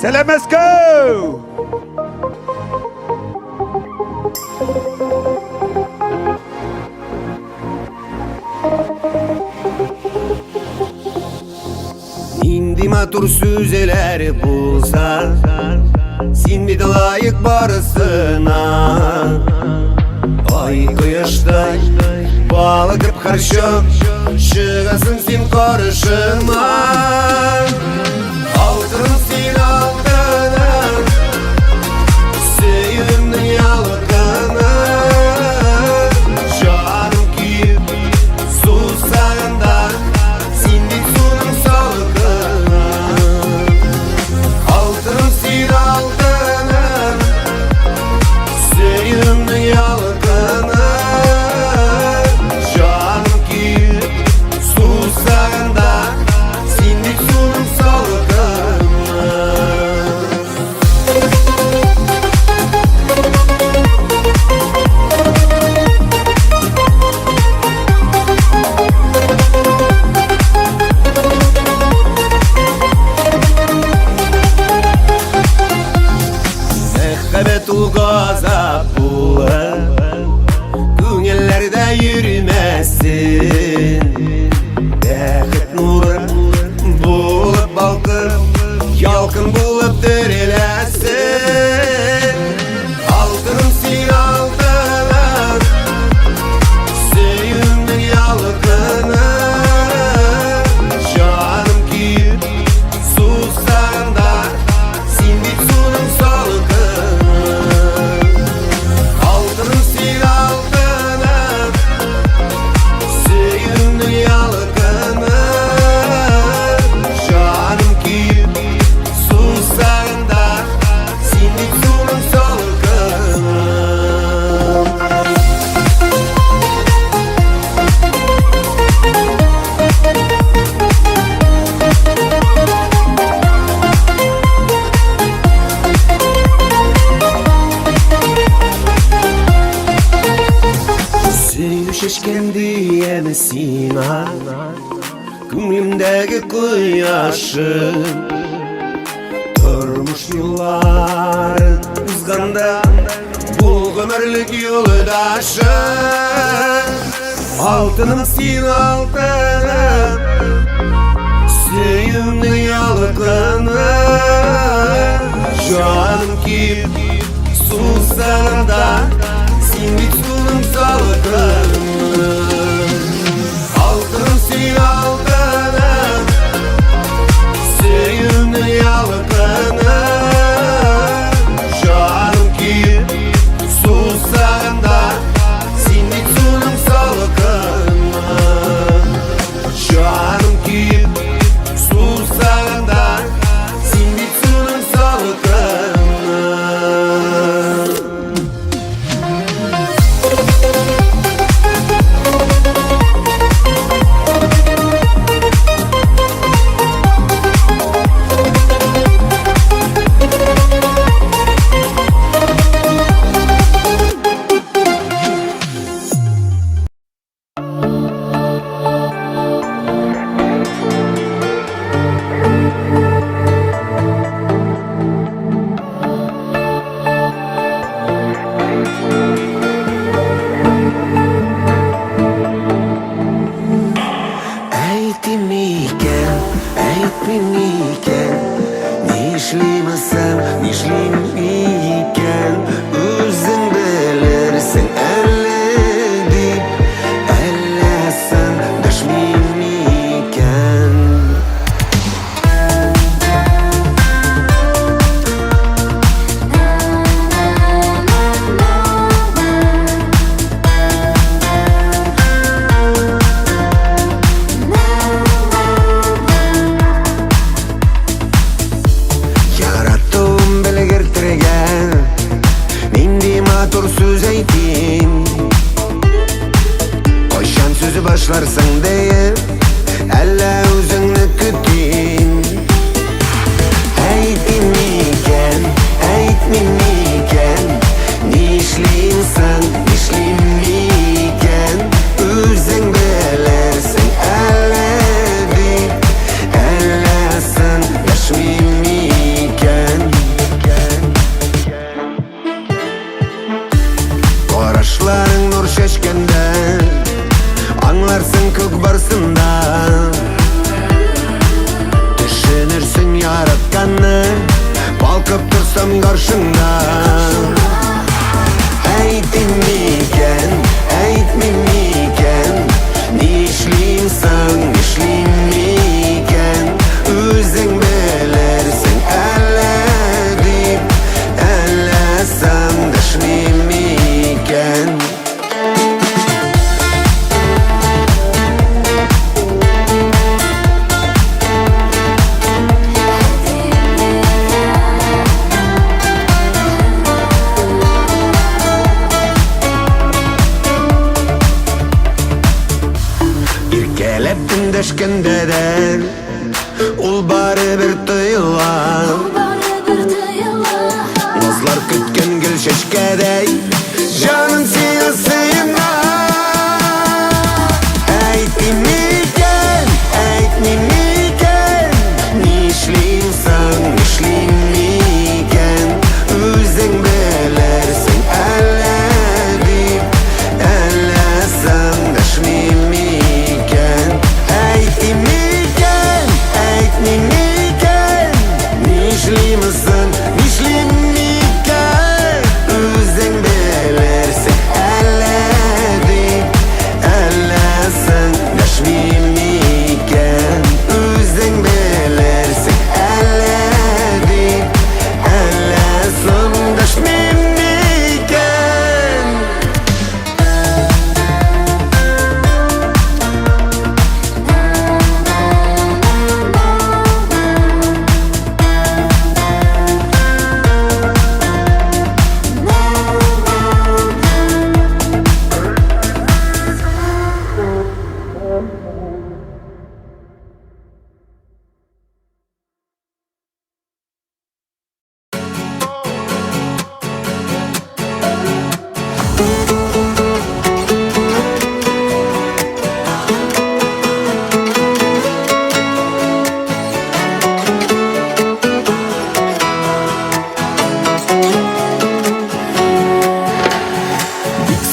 Selamesko! İndi matur süzeler bulsa, sen bir de layık barısına. Ay kıyıştay balıkıp karşım, çıgasın sen karşıma. Altın sen altınım, sevimli yalıkını. Canım ki susağında, sen bir sunum salgını. Altın sen altınım, sevimli yalıkını. Canım ki susağında, sen bir sunum salgını. Mehbet ul gazap bulan, Gönüllerde yürümesin. Bexet nuru bulup balkıp, yalkın bulup dirilesin. Altınım sen altınım, sevimli yalıkını. Canım ki susağında, sen bir sunum salgını. Altınım sen altınım, sevimli yalıkını. Canım ki susağında, sen bir sunum salgını. Sen şişken diyemezsin ha, gönlümdeki kıyaşın. Durmuş yılların ızganda, bu ömürlük yoldaşın. Altınım sen altınım, sevimli yalıkını. Canım ki susağında, sen bir sunum salgını. Altınım sen altınım, sevimli yalıkını. Canım ki susağında, sen bir sunum salgını. Canım ki susağında, sen bir sunum salgını. Eğitmeniken, ne işlemesem, ne işlemeyken. Özün bilirsin elle deyip, ellesen düşmeyken. Yarattım bile gertirgen, düşkende de ol bari bir tıyla nazlar kütken gül şeşkedey canım seni sıyına aytmimiken nişliysen nişlimiken özün bilersin ellesan daşmimiken aytmimiken nişlimisin nişlimiken özün bilersin ellesan daşmimiken özün bilersin ellesan daşmimiken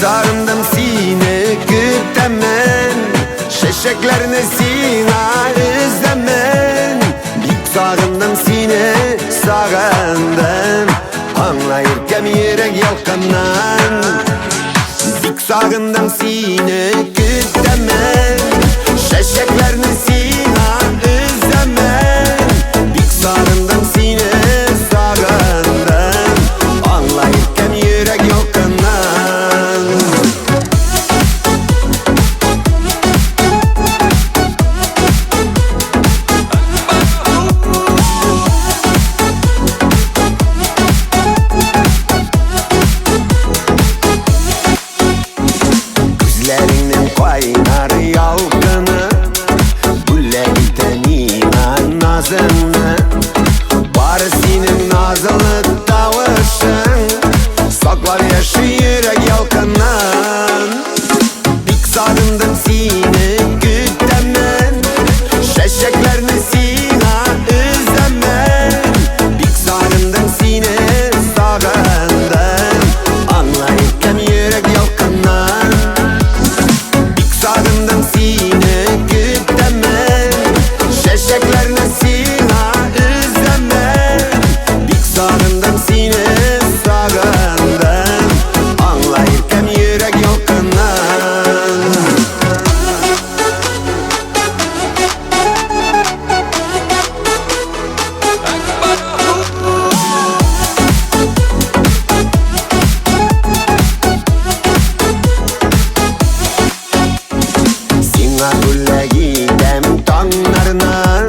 Sarındım seni gütemen şeşeklerini sina izlemen Bik sarındım seni sağındım anlayırken yürek yalkanan Bik sarındım seni gütemen şeşeklerini sina izlemen Bik sarındım seni sağındım anlayırken yürek yalkanan Gözlerinin kaynar yalgını Gülleyten inan nazını Var senin nazlı tavışın Saklar yaşı yürek yalkanan Bik sarındım seni gütemen Şeşeklerini sina izlemen Bik sarındım seni sağındım Anlayırken yürek yalkanan Sarındım seni gütemen şeşeklerini sina izlemen Bik sarındım seni sağındım anlayırken yürek yalkanan Sina gülle gidem tonlarına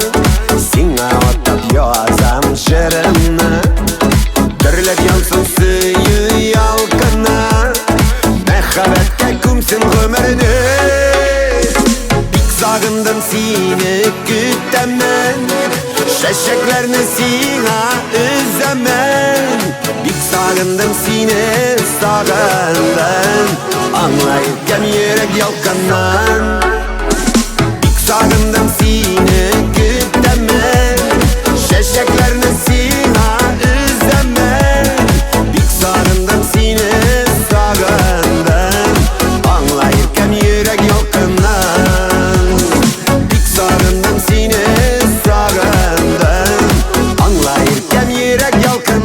Sina atıp yazam şırını Dürlep yansın suyu yalkına Mehabette kumsin ömrünü Bik sağındım seni gütemen Şeşeklerini sina izlemen Bik sağındım seni sağındım Anlayırken yürek yalkanan Bik sağındım seni gütemen Şeşeklerini sina izlemen Bik sağındım seni sağındım Anlayırken yürek yalkanan Bik sağındım seni sağındım Anlayırken yürek yalkanan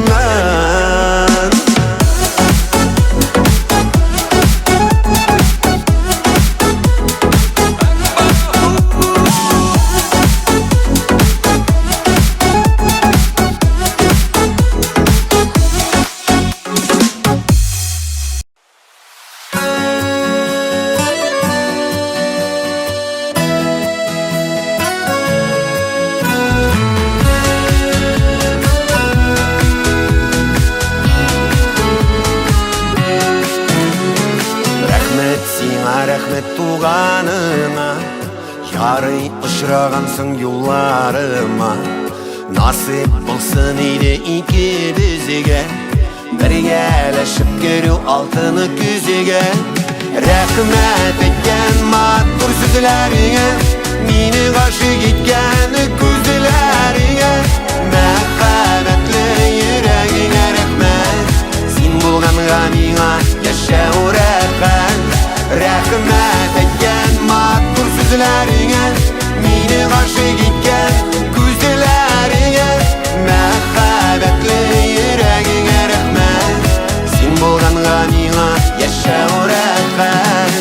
Арый ұшырағансың юлларыма, насip болсын иде икебізге, біргелешіп көру алтыны күзеге. Рәхмәт еткен матур сүзләріңе, мені ғашық еткен күзләріңе. Мәхәббәтле йөрәгеңә рәхмәт, син булганга миңа яшәү рәхәт. Рәхмәт еткен матур сүзләріңе, мені ғашық еткен күзләріңе. Мәхәббәтле йөрәгеңә рәхмәт, син булганга миңа яшәү рәхәт.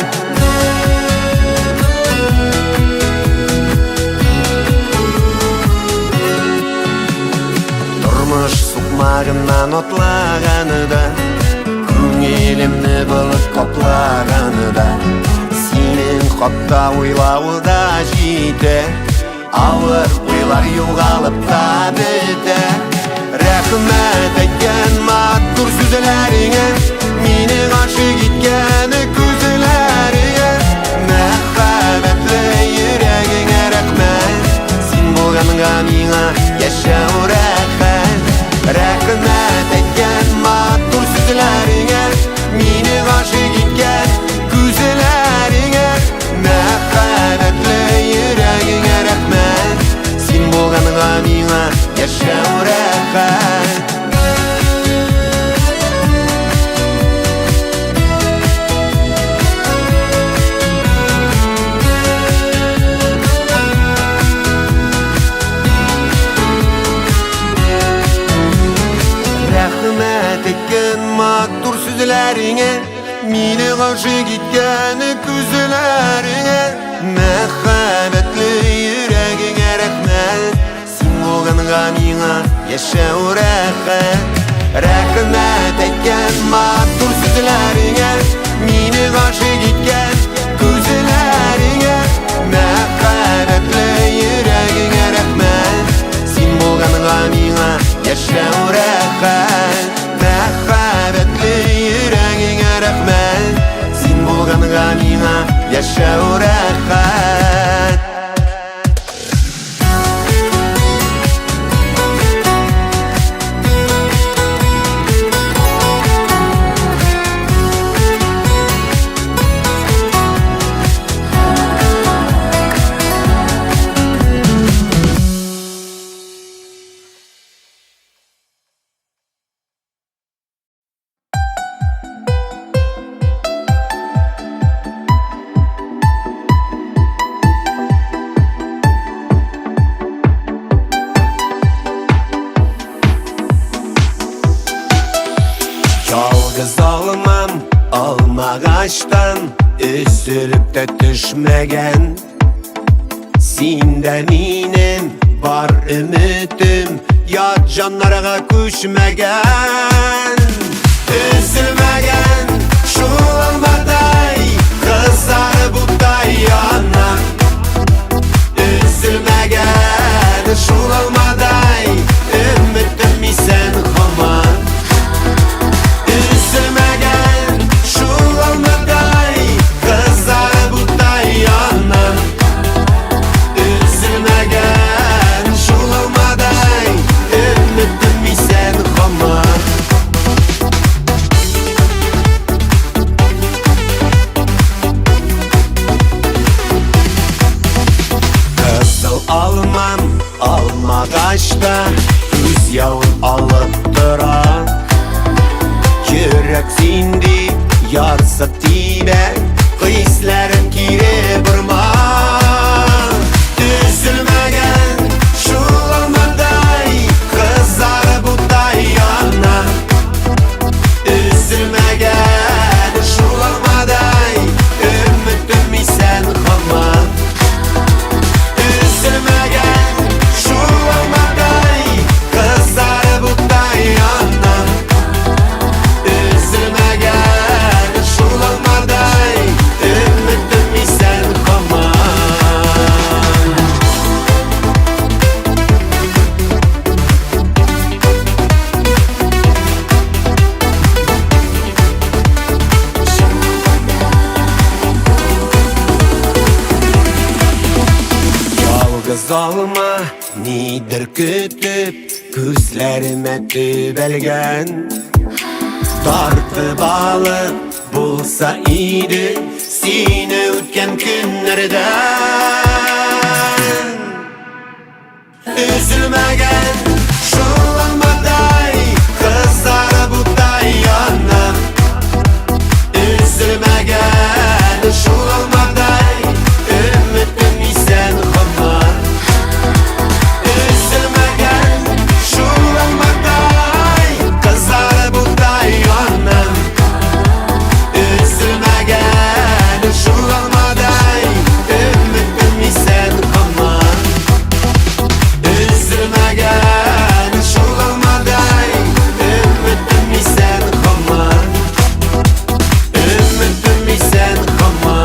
Тормыш сукмагыннан отлаганы да, күңелемне булып каплаганы да, синең хакта уйлауы да җитә, авыр уйлар югалып та бетә. Рәхмәт әйткән матур сүзләреңә, мине гашык иткән күзләреңә. Мәхәббәтле йөрәгеңә рәхмәт, син булганга миңа яшәү рәхәт. Рәхмәт әйткән матур сүзләреңә, мине гашык иткән күзләреңә. Мәхәббәтле йөрәгеңә рәхмәт, син булганга миңа яшәү рәхәт. Рәхмәт әйткән матур сүзләреңә, мине гашык иткән күзләреңә. Мәхәббәтле йөрәгеңә рәхмәт, син булганга миңа яшәү рәхәт. Рәхмәт әйткән матур сүзләреңә, мине гашык иткән күзләреңә. Мәхәббәтле йөрәгеңә рәхмәт, син булганга миңа яшәү рәхәт. Мәхәббәтле йөрәгеңә рәхмәт, син булганга миңа яшәү рәхәт. Ялгыз алмам алмағаштан, үзіліп тә төшмәгән. Синдә минем бар өмітім, ят жаннарға күчмәгән. Үзілмәгән шул алмадай, кызары бұттай яна. Үзілмәгән шул алмадай, өмітім исән хаман. Üzülmegen şul almaday, kızlar buday yanan. Üzülmegen şul almaday, ümidim isen hamar. Kızıl almam almagaçta, üz yavun alıp duran. Yürek sindi yarsa tine, kıyıslarım kire burma. Üzülmegen şul almaday, kızlar buday yana. Üzülmegen şul almaday, ümidim isen hamar. Üzülmegen şul almaday, kızlar buday yana. Üzülmegen şul almaday, alma nidir kütüp Gözlerime tübelgen Tartı balık bulsa iyiydi Seni ötken günlerden Üzülmegen şulanmaday Kızlar buday yana Üzülmegen şulanmaday Ümitim isen kama Üzülmegen şulanmaday Kızlar buday yana Üzülmegen şulanmaday Ümitim isen kama Üzülmegen şulanmaday Ümitim isen kama Ümitim isen kama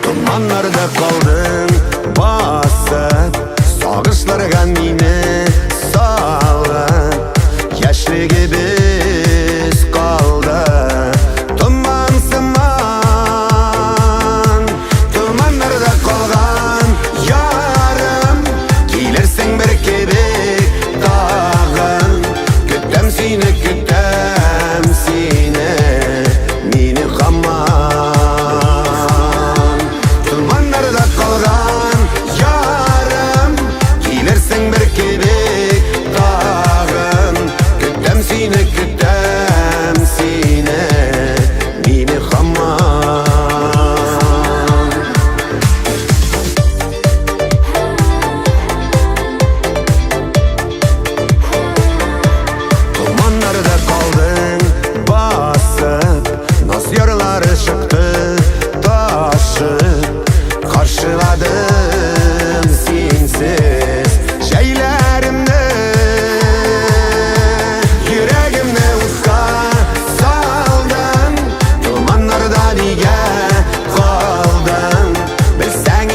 Dumanlarda kaldın basıp Sağışlarga meni salın Yaşlı gibi kaldı Dumansıman Dumanlarda kalgan yarım Gelirsin bir kebek dağın Kütem seni Meni kaman Dumanlarda kalgan yarım Gelirsin bir kebek dağın Kütem seni Meni kaman Dumanlarda kaldın basıp Naz yarıları çıktı taşıp Karşıladım sensiz şeylerimde Yüreğimde usta saldın Dumanlarda diye kaldın Bilsen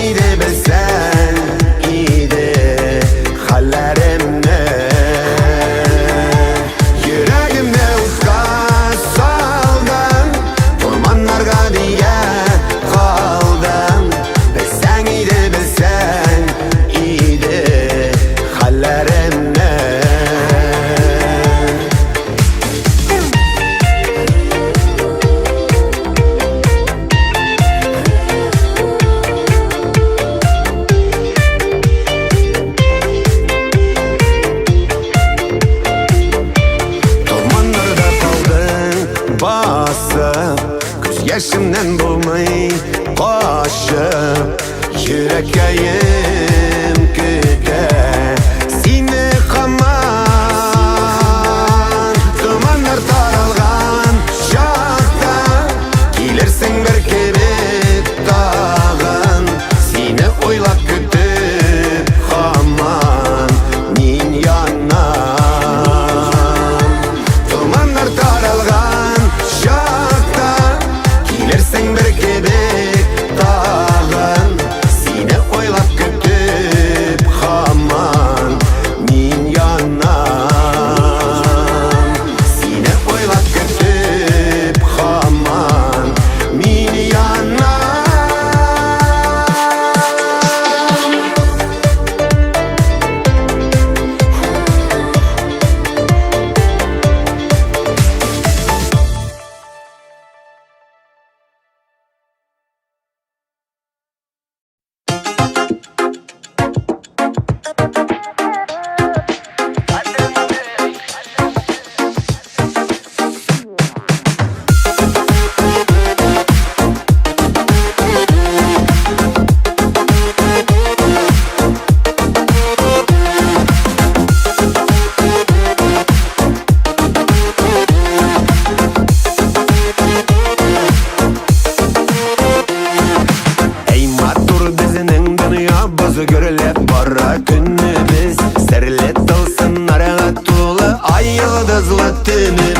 iyiydi hallerimde Yüreğimde usta saldın Dumanlarda diye kaldın Bilsen iyiydi hallerimde Dumanlarda kaldın basıp Göz yaşımdan bulmayı koşup Yüreğim küte seni kaman Dumanlar taralgan şakta Gelirsin bir kebek dağın Seni oylap kütüp kaman Nin yanan Dumanlar taralgan şakta Gelirsin bir kebek dağın Seni oylap kütüp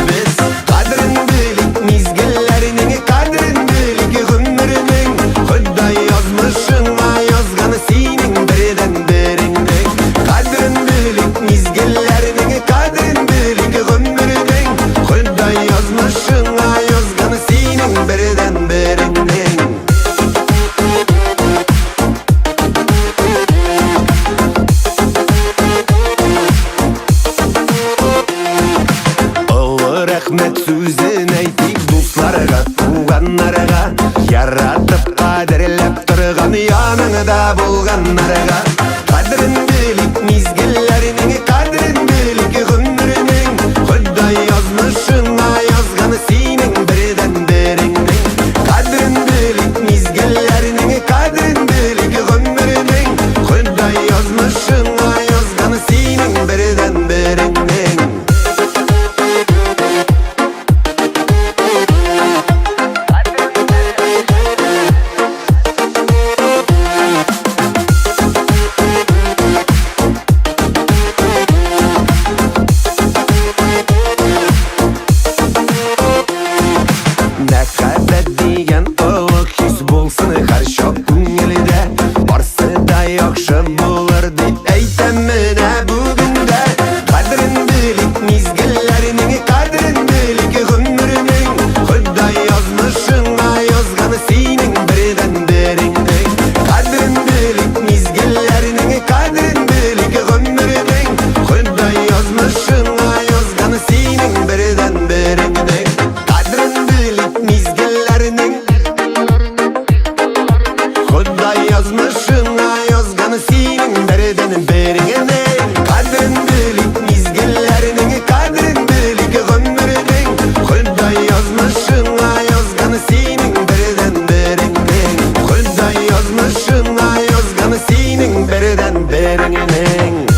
biz. Kadrin bilik mizgillerinin, kadrin bilik ömrünün. Huday yazmışına yazganı senin birden birinden. Kadrin bilik mizgillerinin, kadrin bilik ömrünün. Huday yazmışına yazganı senin birden birinden. Rahmet sözün aytik dostlarga, tuğanlarga. Yaratıp kaderlep turgan yanında bolganlarga. Kadrin bilik mizgillerinin, kadrin bilik ömrünün. Huday yazmışına yazganı senin birden birinden. Kadrin bilik mizgillerinin, kadrin bilik ömrünün. Huday yazmışına yazganı senin birden birinden. Karşı көңілде барсы да яқшы болар деп әйтем міне бүгінде. Қадірін білік мезгіллерінің, қадірін білік ғұмырының. Құдай yazmışына yazғаны сенің бірден біріңдің. Қадірін білік мезгіллерінің, қадірін білік ғұмырының. Құдай yazmışına yazғаны сенің бірден біріңдің. Қадірін білік мезгіллерінің, Huday yazmışına yazganı senin birden birinden. Kadrin bilik mizgillerinin, kadrin bilik ömrünün. Huday yazmışına yazganı senin birden birinden. Huday yazmışına yazganı senin birden birinden.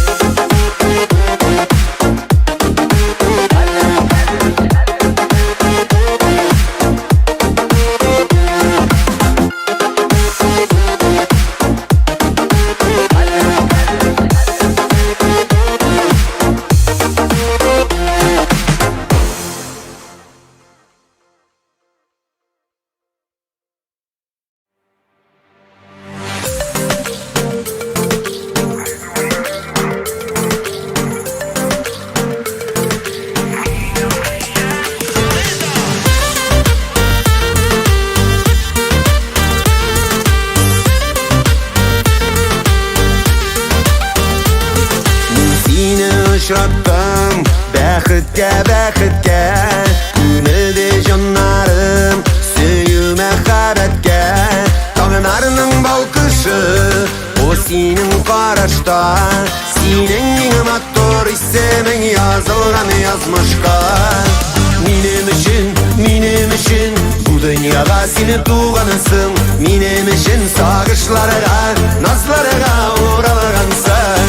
Uçrattım bәхеткә, бәхеткә. Күңелде жаннарым сөюме мәхәббәткә. Таңнарның балкышы, о синең карашта. Синең иң матур исемең язылган язмышка. Минем өчен бу дөньяга сине тугансың. Минем өчен сагышларга, назларга уралгансың.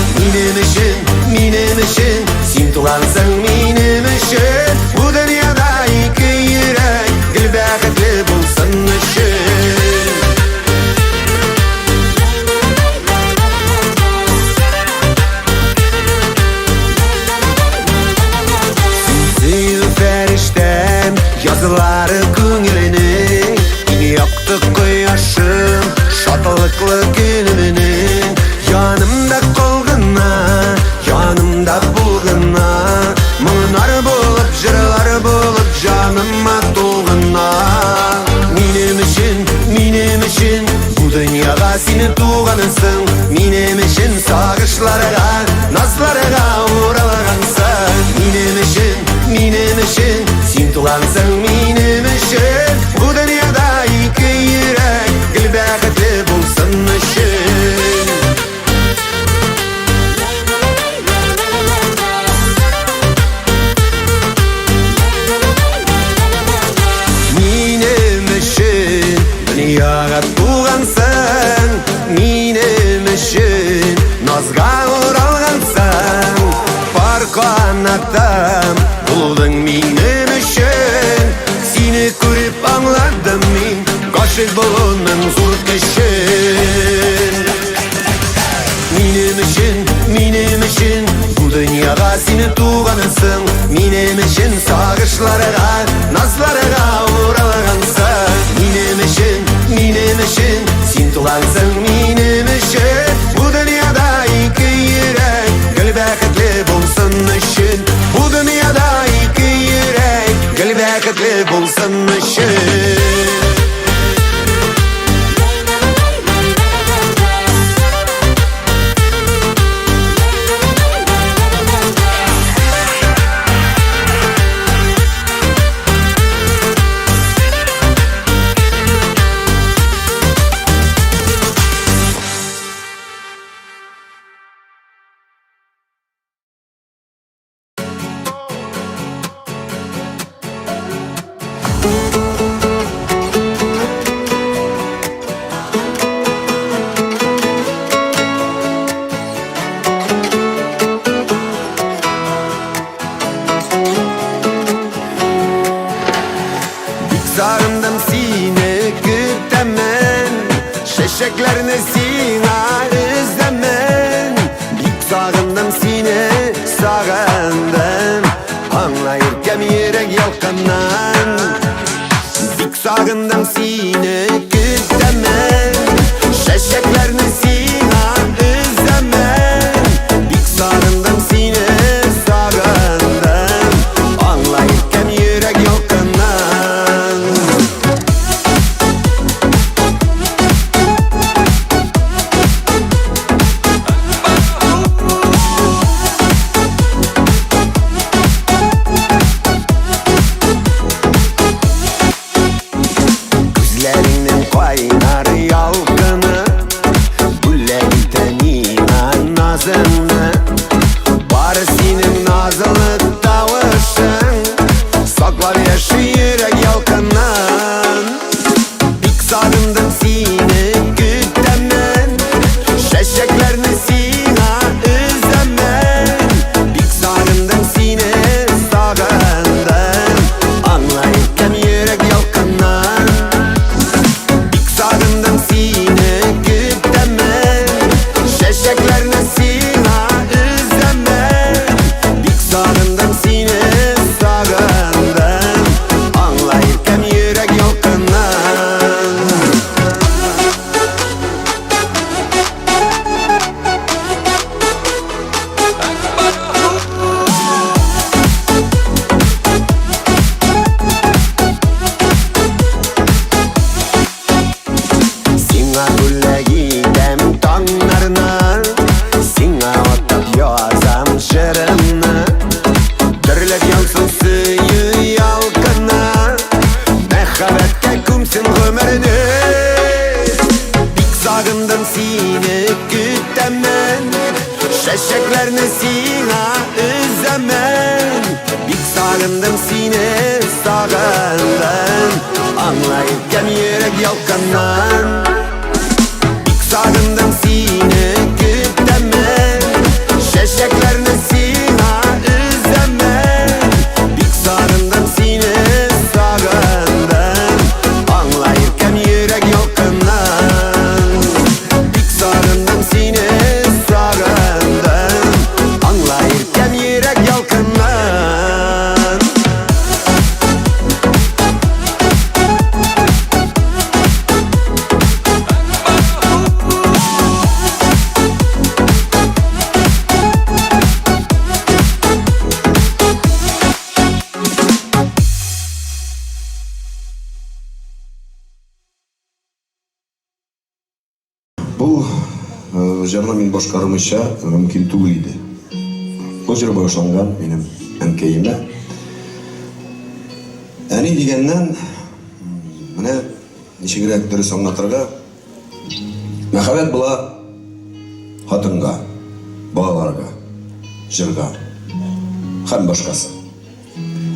Минем өчен син тугансың, минем өчен. Бу дөньяда ике йөрәк гел бәхетле булсын өчен. Сөю фәрештәм, язылары күңеленең. Иң якты кояшым, шатлыклы көнемнең. Янымда калгына, янымда булгына. Моңнар булып, җырлар булып, җаныма тугына. Минем өчен бу дөньяга сине тугансың. Минем өчен сагышларга, назларга уралгансың. Минем өчен син тугансың. Минем өчен бу дөньяда ике йөрәк гел бәхетле булсын өчен. Дөньяга тугансың, минем өчен назга уралгансың. Бар канатым булдың минем өчен. Сине күреп аңладым мин гашыйк булуның зур көчен. Минем өчен бу дөньяга сине туган uğralağansın. Benim için sağışlarına, nazlarına uğralağansın. Benim için sen tulansın benim için. Bu dünyada iki yürek gülbeketli bulsun için. Bu dünyada iki yürek gülbeketli bulsun için. Sarındım seni gütemen, şeşeklerini sina izlemen. Bik sarındım seni sarındım, anlayırken yürek yalkanan. Bik sarındım seni gütemen, şeşeklerini sina izlemen. Bik sarındım seni sarındım, anlayırken yürek yalkanan. Gözlerinin kaynar yalgını, gülledi tenine nazını. Var senin nazlı tavışın, saklar yaşı yürek yalkanan. Bik sarındım seni gütemen, şeşeklerini sina izlemen. Bik sarındım seni sarındım, anlayırken yürek yalkanan. Bik sarındım seni gütemen, şeşeklerini sina izlemen. Bik sarındım seni sarındım, anlayırken yürek yalkanan. Sina gülleyidem tanlarına, sina atıp yazam şırını. Dürlep yansın suyu yalkına, mehabette kumsun ömrünü. Bik sarındım seni gütemen, şeşeklerini sina izlemen. Bik sarındım seni sarındım, anlayırken yürek yalkanan. Bik sarındım seni gütemen, şeşeklerini sina izlemen. Bik sarındım seni sarındım, anlayırken yürek yalkanan. Bik sarındım seni sarındım, anlayırken yürek yalkanan. Бұл жаңа мен башқарымызша мүмкін түгел еді. Бұл жер башланған менің әнкейіме. Әне дегеннен міне нешегірек дұрыс аңлатырға, мәхәббәт бұла хатынға, балаларға, жырға, һәм башқасы.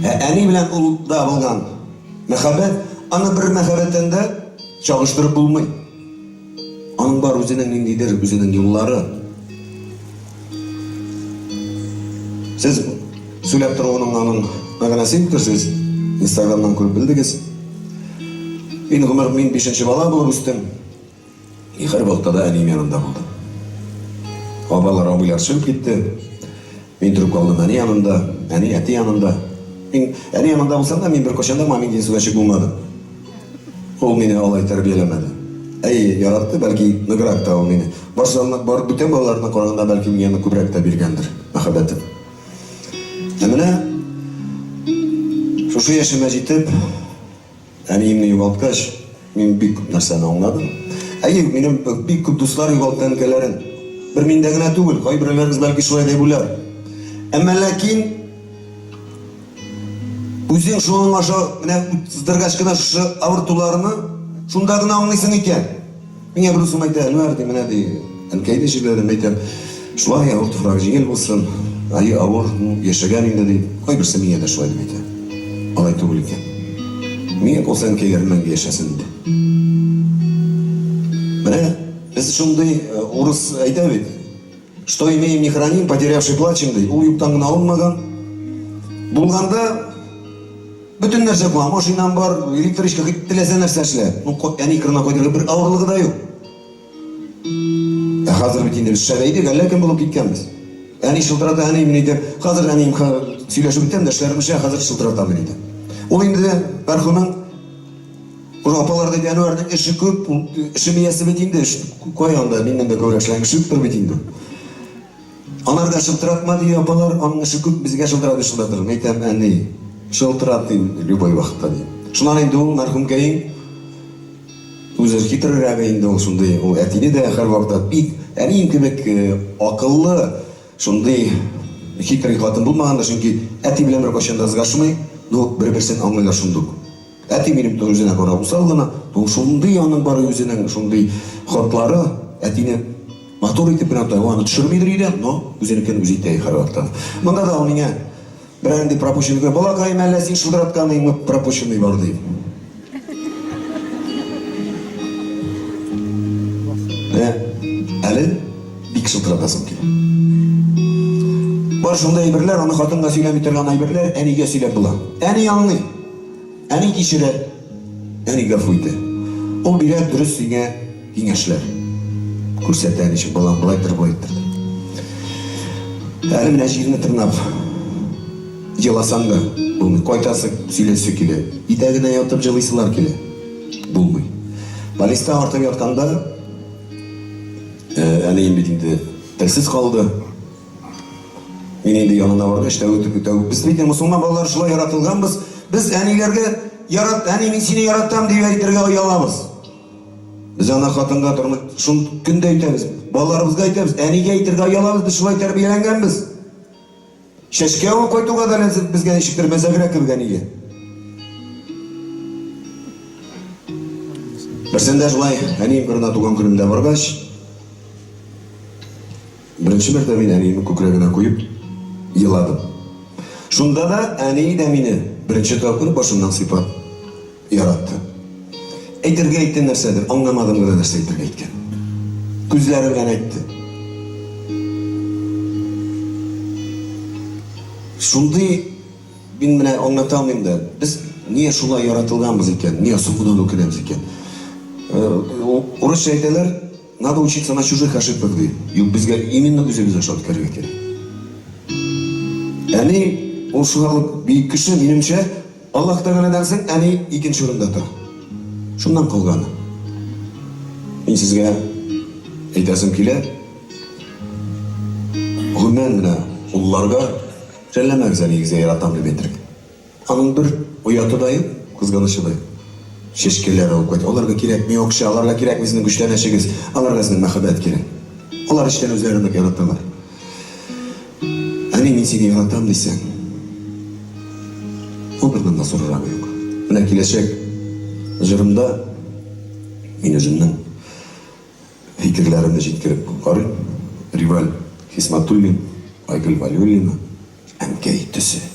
Әне белән улда булган мәхәббәт, аны бір мәхәббәттән чагыштырып булмый. Аның бар үзенең ниндидер үзенең юллары. Сез сөйләп торуының аның мәгънәсен күрсез, Инстаграмнан күреп белдегез. Мин 5-нче бала булып үстем. Һәр вакытта да әнем янында булды. Абайлар, абыйлар чыгып китте. Мин торып калдым әни янында. Yani eti yanında. Yani yanında olsam da men bir koşanda mamin diye sugaşı bulmadım. Ol meni alay terbiyelemedi. Ey yarattı belki nıgırakta ol meni. Bar bütün balalarına korağında belki meni kubrakta birgendir. Mahabbetim. Emine şu yaşıma jitip annemni yuvaltkaç men büyük narsani anladım. Ey benim büyük köp dostlar yuvalttan kelerin. Bir mendegine tugul, kay birleriniz belki şulay dey bular. Emma lakin Үзең шуның аша менә сыздыргач кына шу авыртуларны шунда гына аңлыйсың икән. Миңа бер усым әйтә, "Әнвәр ди, менә ди, әнкәй дә җирләрдән әйтәм, шулай авыр туфрак җиңел булсын, ай авыр яшәгән инде ди, кайберсе миңа да шулай дип әйтә." Алай түгел икән. Миңа калса әнкәйләр мәңге яшәсен ди. Менә без шундый урыс әйтә бит, "Что имеем, не храним, потерявший плачем" ди. Ул юктан гына алынмаган. Булганда bütün нәрсә була, машинам бар, электричка теләсә нәрсә эшлә. Әни кырына кайтырга бер авырлыгы да юк. Хәзер бит инде без шәбәйдек, әллә кем булып киткәнбез. Әни шылтырата, әни мине әйтә, хәзер әнием сөйләшеп битәм дә эшләремчә хәзер шылтырата мине әйтә. Ул инде мәрхүмең Ужа апалар дип Әнвәрнең эше күп, эше миясе бит инде, каян да миннән дә күрә эшләгән шуктыр бит инде. Анарга шылтыратма ди апалар, аның эше күп, безгә шылтырата шылтыратыр. Әйтәм, әни шылтырат ди любой вакытта ди. Шуннан инде ул мәрхүмкәйин үзе хитррәк инде ул шундый, ул әтине дә һәр вакытта бик әнием кебек акыллы, шундый хитрый хатын булмаганда, чөнки әти белән бер кайчан да згашмый, бер-берсен аңлыйлар шундук. Әти минем үзенә карап усал гына, шундый аның бары үзенең шундый хатлары әтине матур итеп генә аны төшермидер иде, но үзенекен үзе итә һәр вакытта. Монда да ул миңа Бренди пропущенный, балакайым әллә син шылтыратканың пропущенный бар ди. Әле бик шылтыратасың килә. Бар шундай әйберләр, аны хатынга сөйләми торган әйберләр әнигә сөйләп була. Әни аңлый. Әни кичерә. Әни гафу итә. Ул бирә дөрес сиңа киңәшләр. Күрсәтә ничек балам булайтыр. Әле менә җирне тырнап Еласаң да булмый. Кайтасы сөйләсе килә. Итәгенә ятып җылыйсылар килә. Булмый. Балиста артып ятканда әнием бит инде телсез калды. Мин инде янына баргач, без бит мусулман балалар шулай яратылганбыз. Без әниләргә әни мин сине яратам дип әйтергә оялабыз. Без ана хатынга тормыш шун көндә әйтәбез. Балаларыбызга әйтәбез, әнигә әйтергә оялабыз, без шулай тәрбияләнгәнбез. Шәшкә ул кайтуга да ләззәт безгә ничектер мәзәгрәк килгәнигә. Берсендә шулай әнием кырына туган көнемдә баргач, беренче мәртәбә мин әниемне күкрәгенә куеп еладым. Шунда да әни дә мине беренче тапкыр башымнан сыйпап яратты. Әйтергә әйткән нәрсәдер, аңламадым гына нәрсә әйтергә әйткән. Күзләре белән әйтте. Шундый мин менә аңлата алмыйм да, без нигә шулай яратылганбыз икән, нигә соңыннан үкенәбез икән. Урысча әйтәләр, надо учиться на чужих ошибках ди. Юк, безгә именно үзебез аша үткәрергә кирәк. Әни ул шугарлык бик кеше, минемчә, Аллаһ Тәгаләдән соң әни икенче урында тора. Шуннан калган. Мин сезгә әйтәсем килә. Гомән менә улларга Шәлләмәгез әнигезгә яратам дип әйтергә. Аның бер уяты да юк, кызганышы да юк. Шешкеләр алып кайт. Аларга кирәкми акча, аларга кирәкми сезнең көчләнәчегез, аларга сезнең мәхәббәт кирәк. Алар эштән үзләренә яраталар. Әни мин сине яратам дисәң, ул бердән дә сорарга юк. Менә киләчәк җырымда мин үземнең фикерләремне җиткереп карыйм. Риваль Хисматуллин, Айгөл Валиуллина, әнкәй төсе.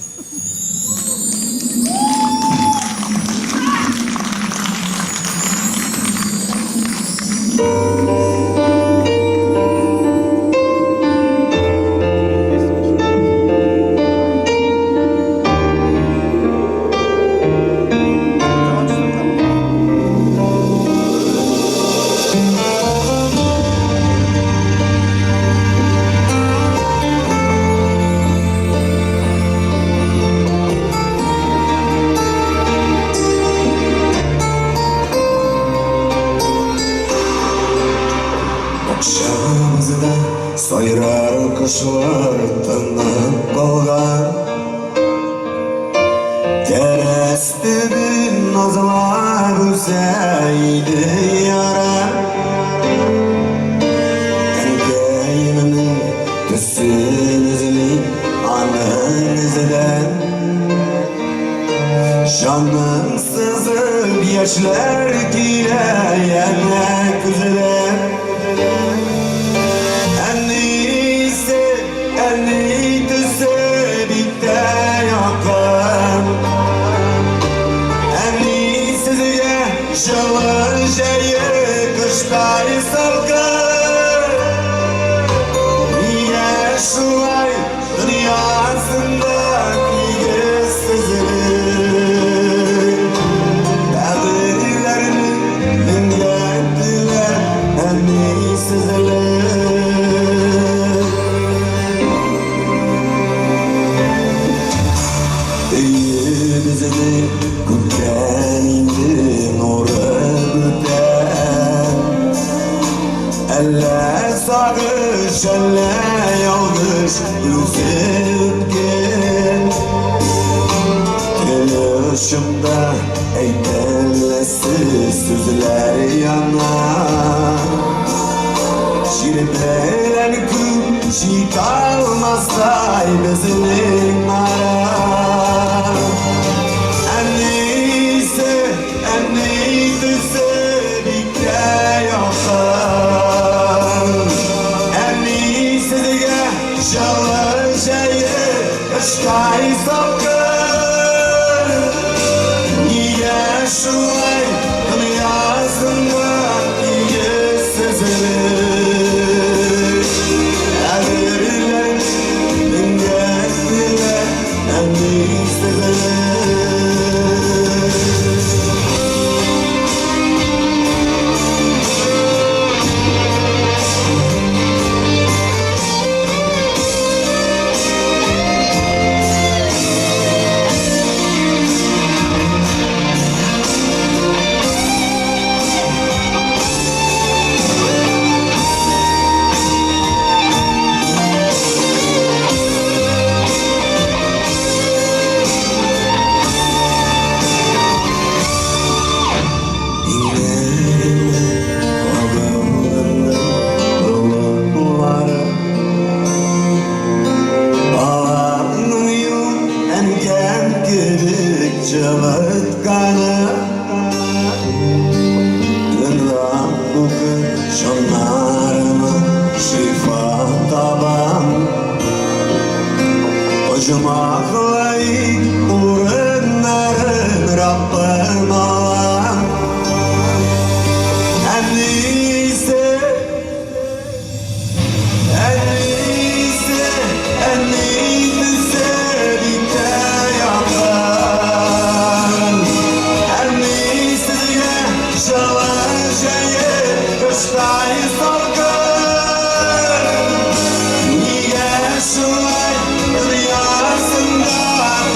Yaşlar tınıp kalgan Kerestedin nazlar Hüseydi yara Enkeyiminin tüsünüzünü anınızdan Canım sızıp yaşlar gireyemek üzere Şalın şeyi kıştay salgın Niye şulay dünyasında ilgisizlik Dağırlarını mingettiler emnisizlik İyi bizini gütten indi nuru Elle sarış, elle yanlış yüzüpken Gülüşümde eytellesiz sözler yanar Şiripleyen kül çıkarmazsa bizinin arar Enniyse birlikte yakar Enniyse şalın şeyi ışkay salgın Niye şulay dünyasında ilgisizlik Evirler mingettiler enniyse Cıvıtkanı Dünra bugün şunlarımı şifa taban Acımaklayık uğrunların Rabbim alan Enniyse birlikte yakar Şalın şeyi kıştay salgın Niye şulay dünyasında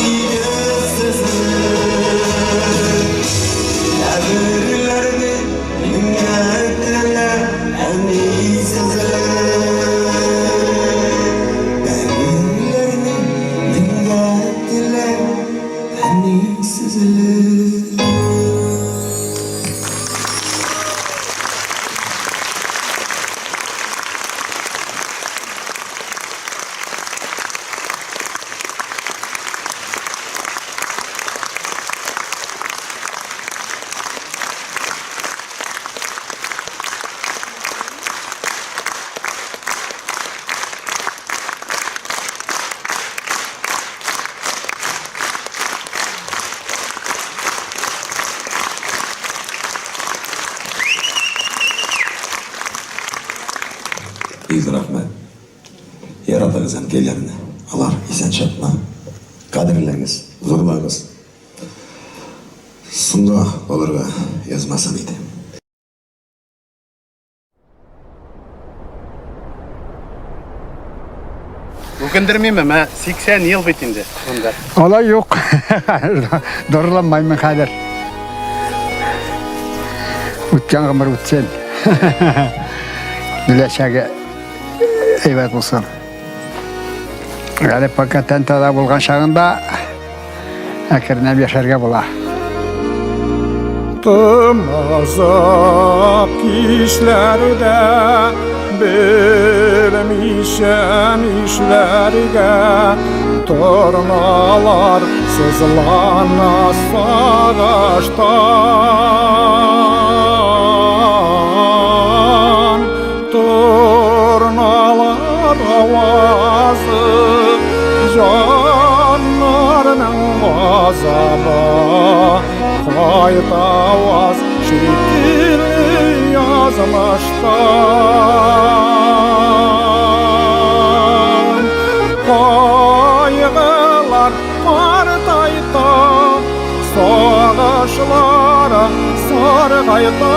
ilgisizlik Evirlerini mingettiler enniysizlik Evirlerini mingettiler enniysizlik İyi rahmet. Yaratığızın gellerini. Allah isen çatma. Kadirleriniz, zorlarınız. Sunda olur ve yazmasam idi. Ökündürmeyeyim mi? 80 yıl bitindi bunda. Olay yok. Doğrulanmayın kader. Uçan ömür uçsan. Güleşege evet olsun. Әлі пока тәнтада болған шағында әкірінен яшарға бола. Tımazak işlerde bilmişem işlerge Tornalar sızlana sağaçtan Tornalar avazı canlarının azabı Hayta vaz şirkili yazmıştan Kaygılar partayta Savaşlara sargayta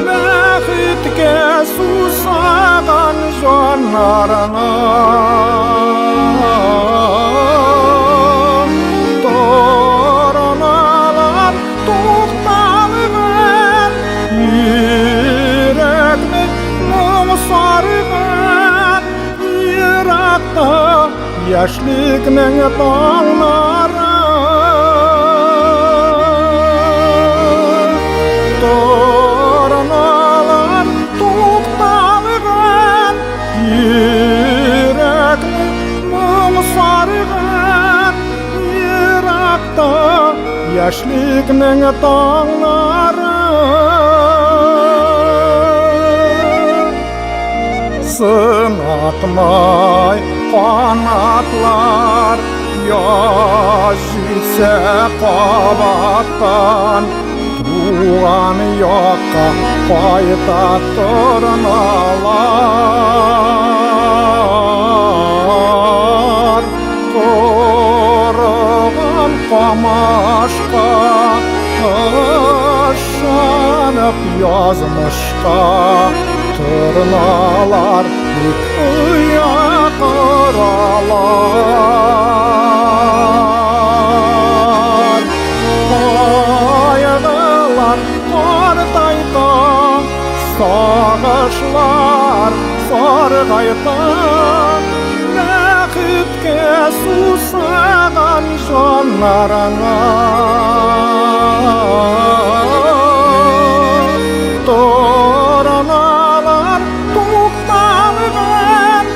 Bäxitke susagan canlarına Yaşlıkның tağları Tornalar tuğtalığın Yürekli mum sarığın Yırakta yaşlıkның tağları Sınatmay kanatlar Yaz yüse kabattan Tuğan yokka kayta tornalar Koruğan kamaşka Aşanıp yazmışka Tornalar yıkıya karalar Kaygılar partayta Sağışlar sargayta Bäxitke susagan canlarına Tornalar tuğtalığın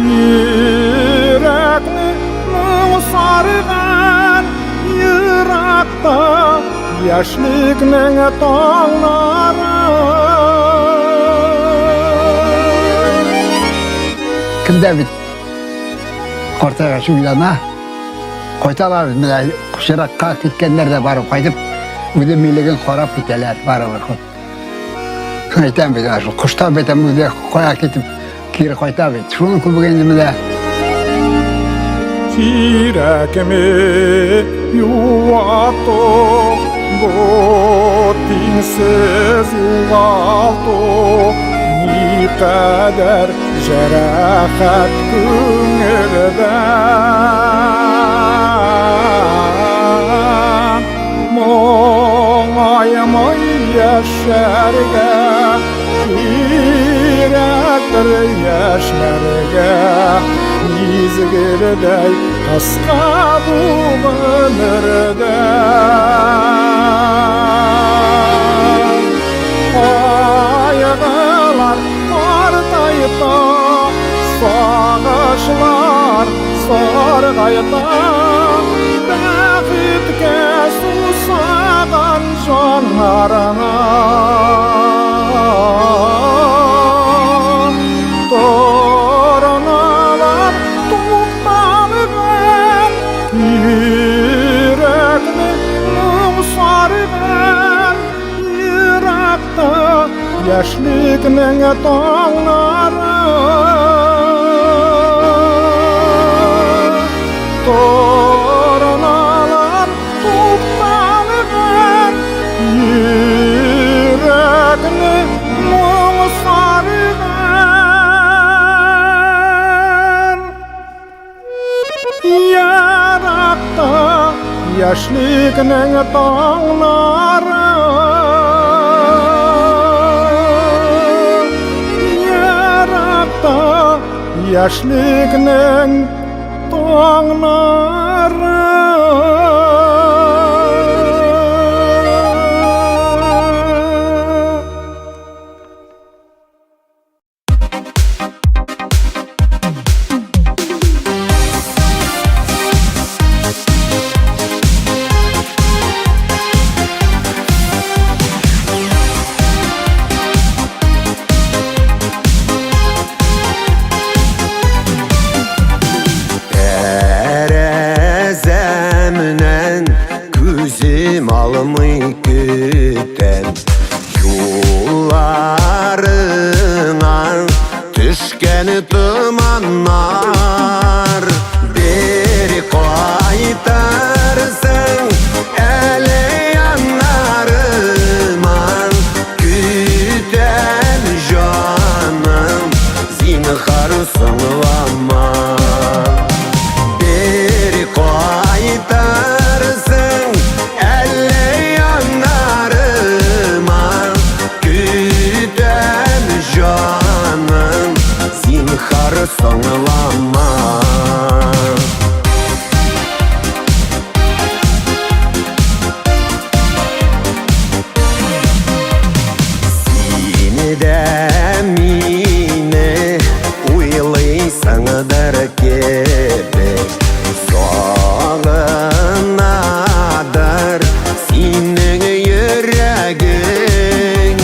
Yürekli sarığın Yırakta yaşlıkның tağları Kimde bit? Ortaya şuylana. Koytalar, Şirakka gitkenler de barıp kaydıp, ödemeyligin korap biteler barıp. Aytan bit, kuşta bitem öde koya gitip, kiri koyta bit. Şunun kubugeni de. Yürekimi yuvatı Bu dinsiz yuvaltı Ni kadar jerahat köngülden Moğayamay yaşarga Yürektir yaşlarga Nizgirday qasqa bu ömürde Kaygılar partayta Sağışlar sargayta Bäxitke susagan canlarına Tornalar tuğtalığın Yürekli mum sarığın Yırakta yaşlıkның tağları Tornalar tuğtalığın Yürekli mum sarığın Yarakta yaşlıkның tağları Yarakta yaşlıkның Terezemden gözüm almay güten yollarına düşken dumanlar beri kaytarsın ele yanlarıma güten canım zinhar sanlama kaytarsın elle yanlarıma güden canım zinhar sanlama seni de mine uylaysandır gerek Soğanadır senin yüreğin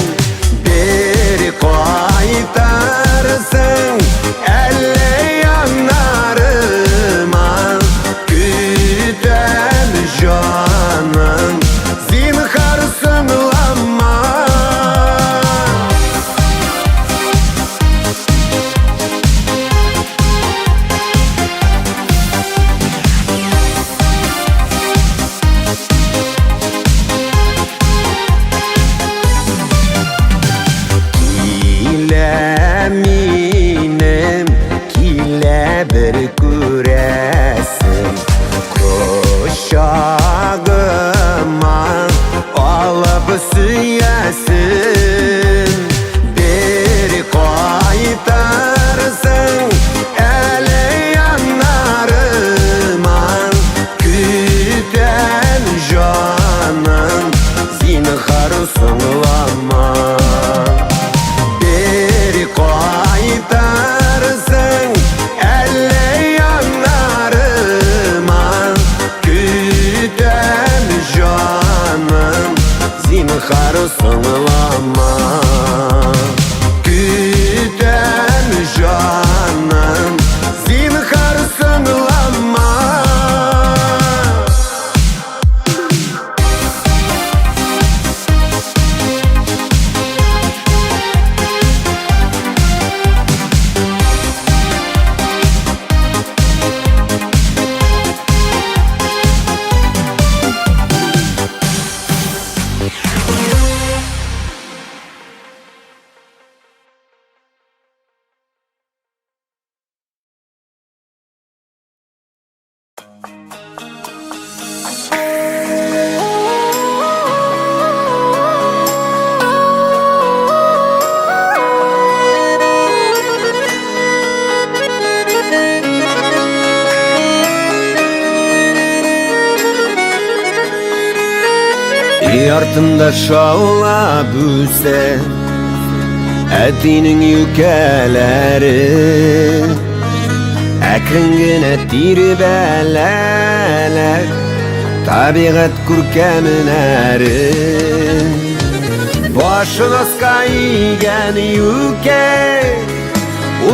beri kaytarsın elle yanlarıma güden canım zinhar sanlama Minem kile bir küresin Koşağıma alıp süyesin bir kaytarsın ele yanlarıma güden canım zinhar sanlama kaytarsın elle yanlarıma güden canım zinhar sanlama güden canım zinhar sanlama Yartında şalla büse etinin yükeleri Ekringine dirbeler tabiat kurkemineri Başına skaygen yüke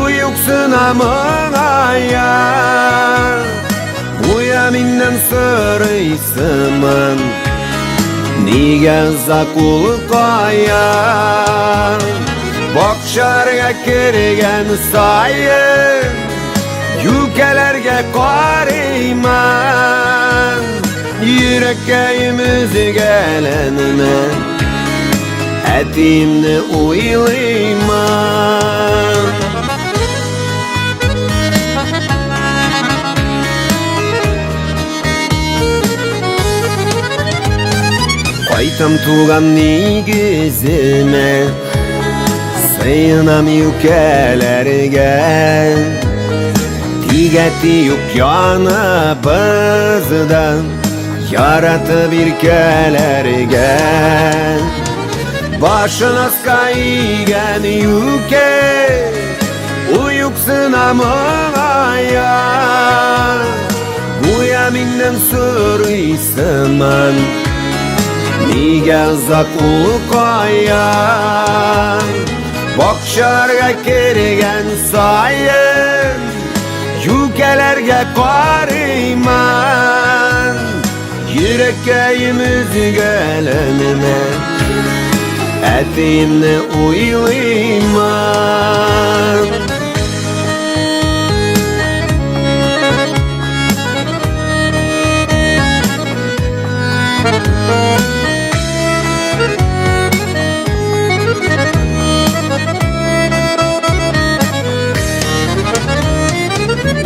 uyuksun amına ya Bu yaminden sırıysımın Niga zakul koyar Bokşarga kirgen sayın Yükelerge koriyman Yürekkeyimiz gelenine Etimni uylayman Qaytam tuğan negizime Sığınam yükelerge Digeti yok yanımızdan, yaratı bir kelergen. Başına skaygen yüke, uyuksuna mağaya. Bu yeminden sürüysüman, nige uzak ulukoyan. Bokşarga kirgen sayın, yükelerge qarıyman. Yürekkeyimiz gelenime, etiyimni uyuyman.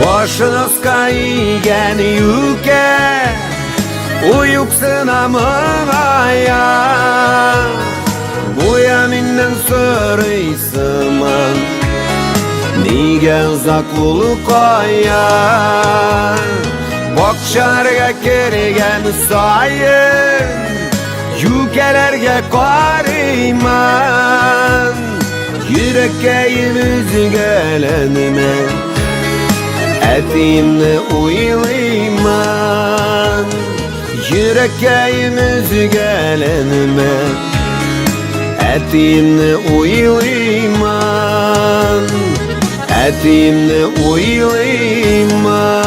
Başına skaygen yüke, uyuksuna mağaya. Bu yeminden sürüysüman, nige uzak ulukoyan. Bokşarga kirgen sayın, yükelerge qarıyman. Yürekkeyimiz gelenime, etiyimni uyuyman. Yürekkeyimiz gelenime, etiyimni uyuyman. Etiyimni uyuyman.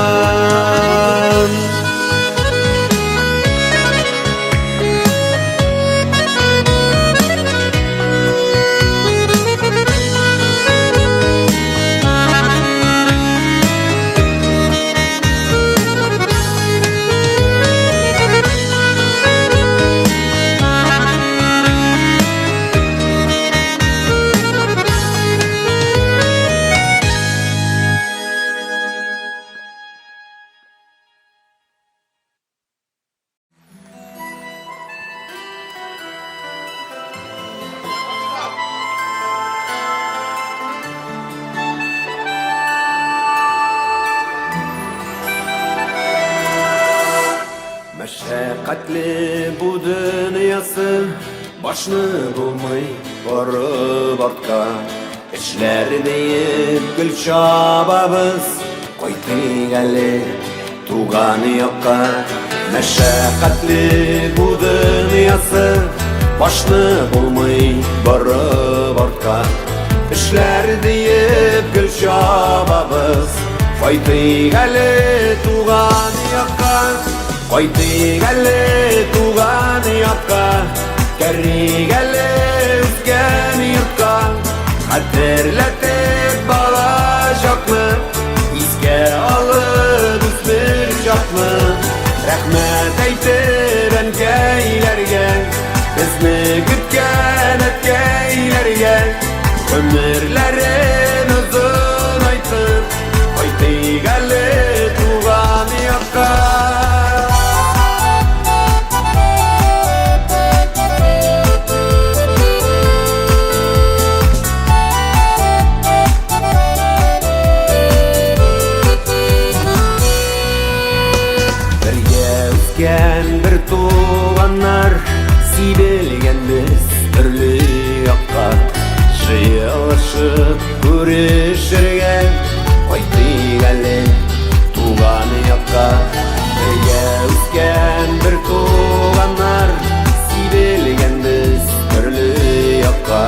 Meşakkatli bu dünyası, başını bulmay varıp artka. İşler deyip gül çababız, koyti geldi tuğan yakka. Meşakkatli bu dünyası, başını bulmay varıp artka. İşler deyip gül çababız, koyti geldi tuğan yakka. Koyti geldi tuğan yakka, kerri geldi üsken yurtka. Hatırlatıp bağlayacak mı, iske alıp üstürcek mi? Rahmet eytir enkeylerge, bizni gütken etkeylerge. Ömürlerin uzun aytıp, koyti geldi tuğan yakka. Bir tuğanlar, sibilgenmiz türlü yakka. Şıyılışıp görüşürgen, koyti geldi tuğan yakka. Birge üsken bir tuğanlar, sibilgenmiz türlü yakka.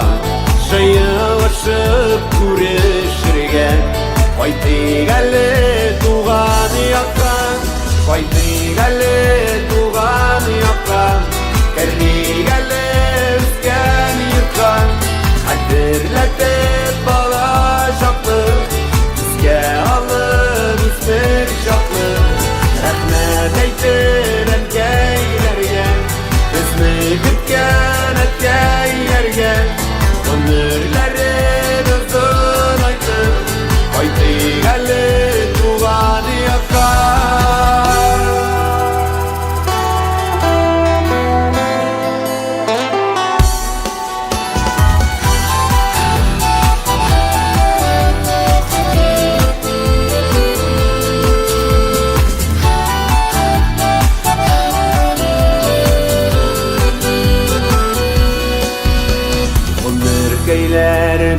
Şıyılışıp görüşürgen, koyti geldi tuğan yakka. Koyti geldi tuğan yakka, kerri geldi üsken yurtka. Hatırlatıp bağlayacak mı, iske alıp üstürcek mi? Rahmet eytir enkeylerge, bizni gütken etkeylerge. Ömürlerin uzun aytıp, koyti geldi tuğan yakka.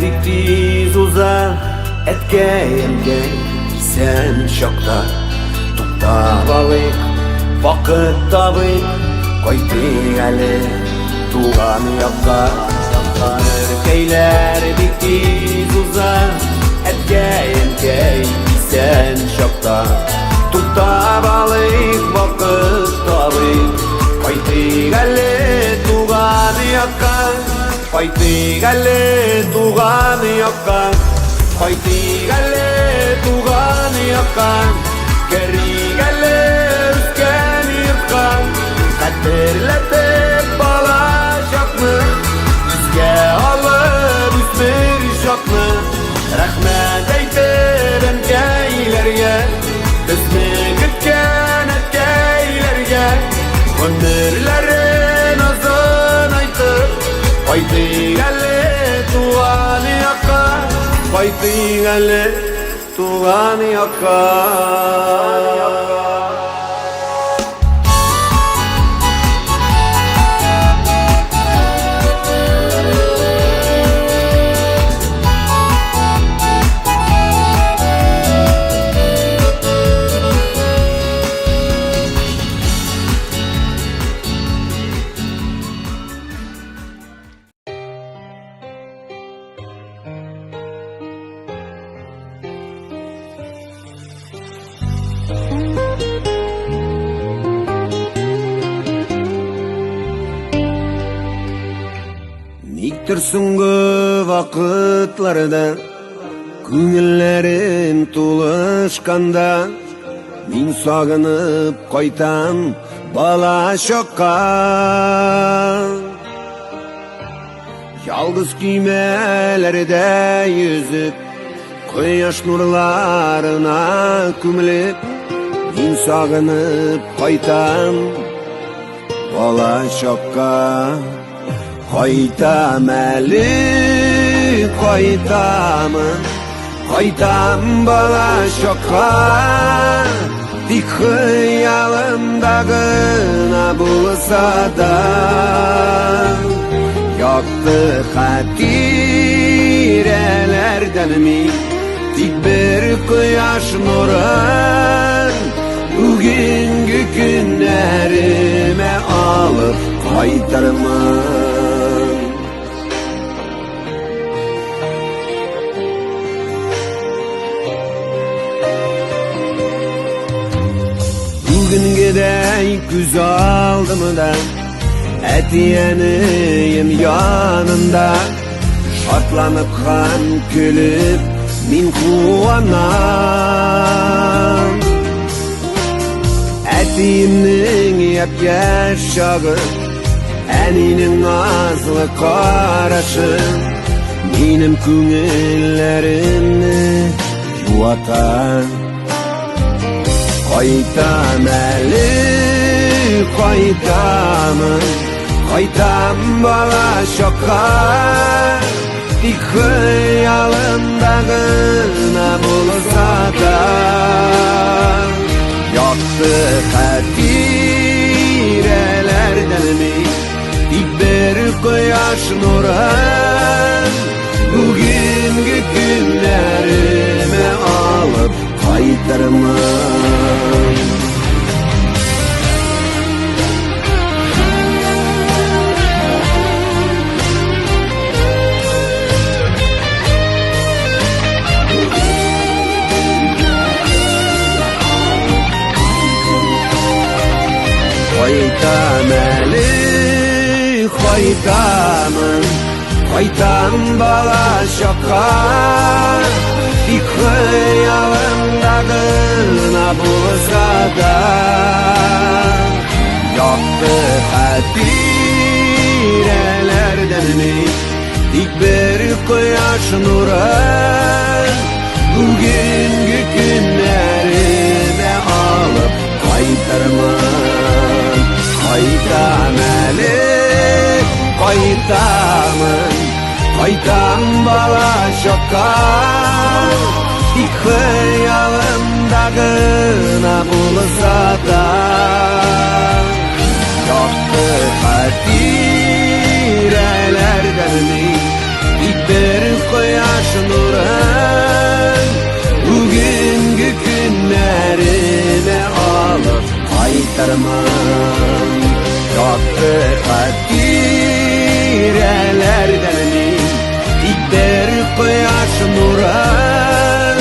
diktiz uza etkeyemge sen şokta Tukta balık vakit tabık Koytik әлі tuğan yakka Erkeyler diktiz uza etkeyemge sen şokta Tukta balık vakit tabık Koytik әлі tuğan yakka Koytik әлі tuğan yakka Koytik әлі tuğan yakka Kerik әлі üsken yırtkan Kaderletip balacaklı Bizge alıp üsmür şaklı Rahmet eytir enkeylerge Bizni gütken etkeylerge Ömürlerin azın aytır Koytik әлі tuğan yakka Koytik әлі tuğan yakka Никтір сүңгі вақытларда Күңіллерім тулышқанда Мен сағынып қайтам бала шоққа Жалғыз күймелерде yüzіп Құяш нұрларына күміліп Мен сағынып қайтам бала шоққа Qaytam әлі, qaytam bala şoqqa Dik xıyalımdagına bulsa da Yoqdı xatirelerden mi Dik bir quyaş nurun Bugünkü günlerime alıp qaytarman Bugünküdey güz aldımda Etiyeniyim yanında Şartlanıp kan külüp min kuanam Etiyimnin yap yaşağı Eninin azlı karaşı Benim küngüllerimi yuatan Qaytam әлі, qaytam bala şoqqa Dik xıyalımdagına bulsa da Yoqdı xatirelerden mi Dik bir quyaş nurun Bugünkü günlerime alıp qaytarman Qaytam әлі, qaytam bala şoqqa Dik xıyalımdagına bulsa da Yoqdı xatirelerden mi Dik bir quyaş nurun Bugünkü günlerime alıp qaytarman Qaytam әлі, qaytam bala şoqqa Dik xıyalımdagına bulsa da Yoqdı xatirelerden mi Dik bir koyaş nurun Bugünkü günlerime alıp kaytarmam Yaktı kadirelerden Gider koyaş nurun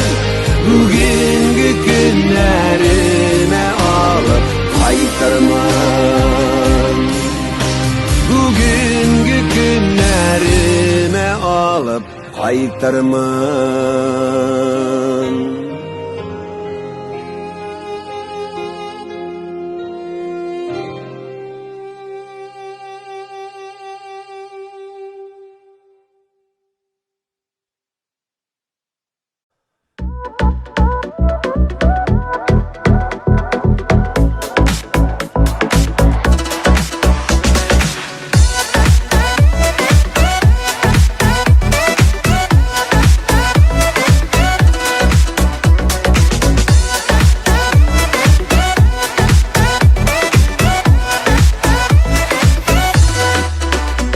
Bugünkü günlerime alıp kaytarmam Bugünkü günlerime alıp kaytarmam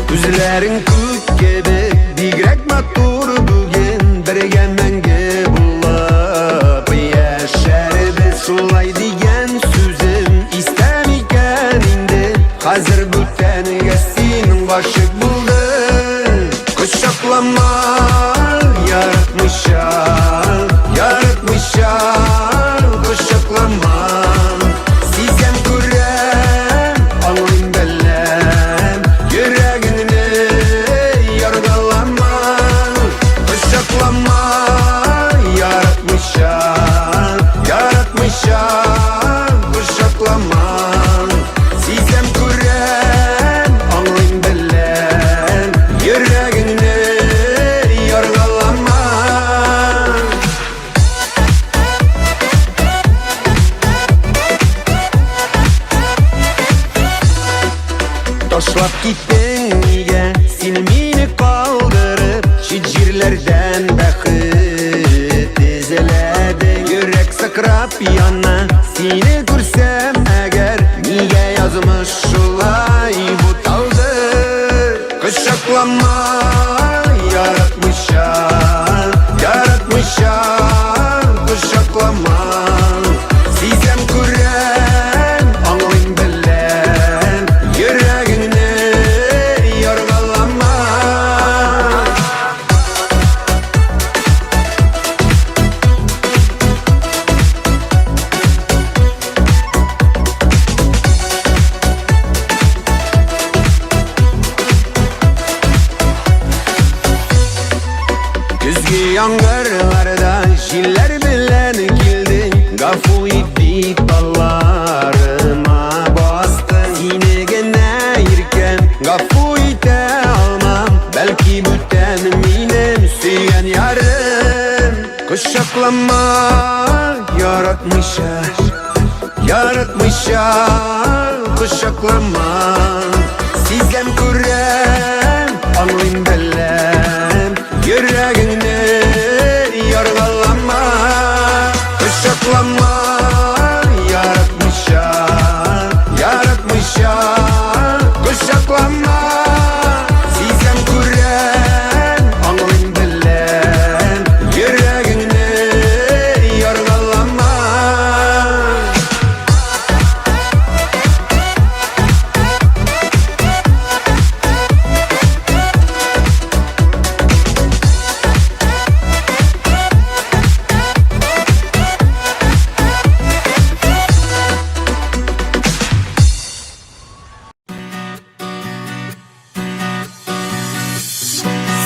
Gözlerin kut gibi bigrek matur bugün Birge menge bulup yaşardı Sulay diyen sözüm istemiken indi Hazır büten senin başı buldu Kuşaklama yaratmışam Yaratmışam kuşaklama Sizden kurem anlayın bellem Yüreğini yargılama Kuşaklama yaratmışam Yaratmışam kuşaklama Sizden kurem anlayın bellem Yüreğini yargılama Taşlap gittin niye silmini kaldırıp Şicirlerden bakıp diziledin Yürek sakrap yana seni görsem eğer Niye yazmış şulay bu taldı Kışaklama yaratmışam Yaratmışam kışaklama Sizem kurem anlayın bellem Yüreğini yargılama Küzgü yağmurlarda şiller bilen gildin Gafu iddi dallarıma bastın Yine gene irken gafu ite almam Belki büten minem süyen yarım Kuşaklama yaratmışar Yaratmışar kuşaklama Sizden kurem anlayın bellem Yüreğini yargılama Kışaklama yaratmışam Yaratmışam kışaklama Sizden kurem anlayın bellem Yüreğini yargılama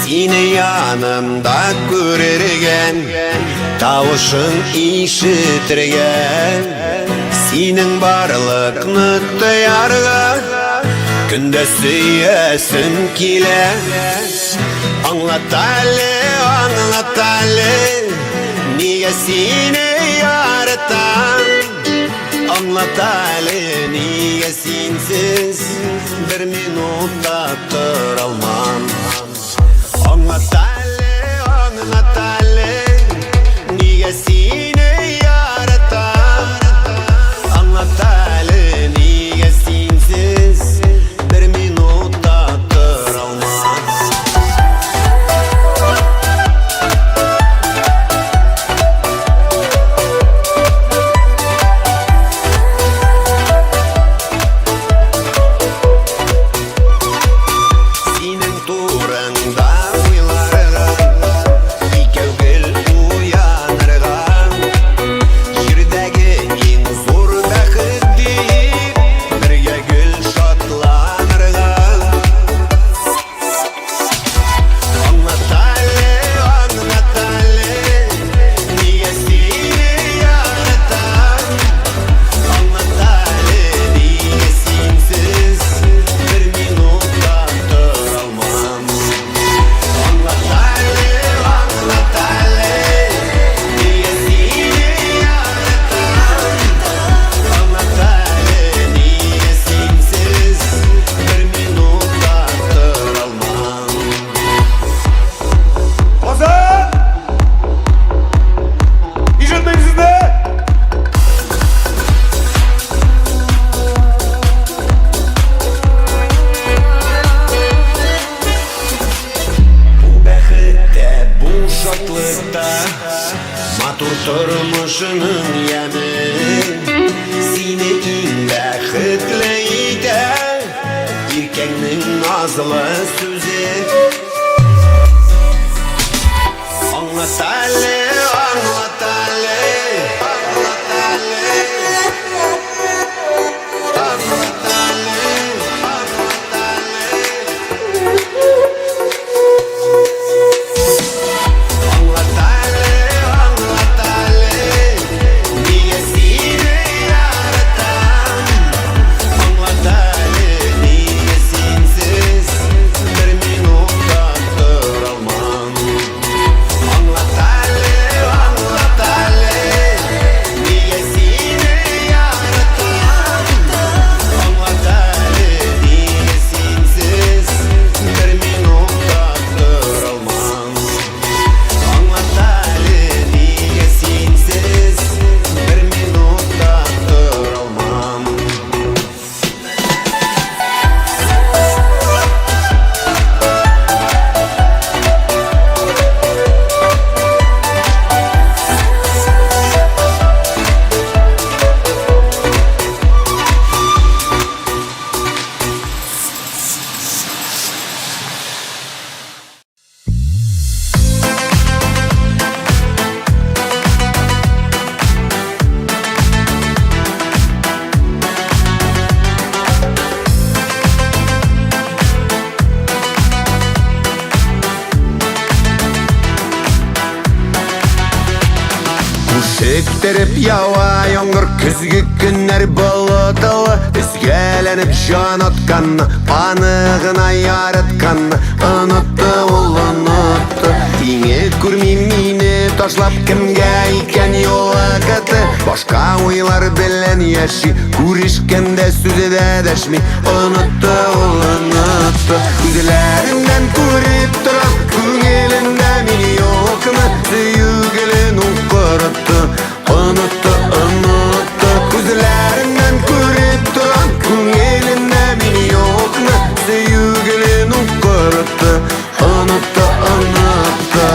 Seni yanımda görürgen Tavuşun işitirgen Senin barlıkны duyarga Günde süyesim kile Anlat Ali Niye seni yaratan Anlat Ali niye sensiz Bir minuta duralmam Anlat Ali Niye seni yaratan Anlat Ali niye sensiz Bir minuta duralmam turmuşunun yemi seni in bäxetleyde erkeknin nazlı sözü anlat Ali anlat Ali anlat Ali anlat Ali anlat Ali anlat Ali niye seni yaratan anlat Ali niye sensiz bir minutta duramam anlat Ali niye seni yaratan anlat Ali niye sensiz bir minutta duramam anlat Ali niye sensiz bir minutta duramam Sektirip yawa yağmur küzgü günler baladılı Üzgelenip can atkanını Anığına yaratkanını Unuttu ol unuttu Yine kurmim mini taşlap kimge iken yola katı Başka uylar bilen yaşı Kurişkende süzede deşmi Unuttu ol unuttu Güzlerinden kurip duran Kungelinden mini yok mu Sevgilin ukuruttu Unuttu unuttu Gözlerinden görüp duran Kungelinden mini yok mu Sevgilin ukuruttu Unuttu unuttu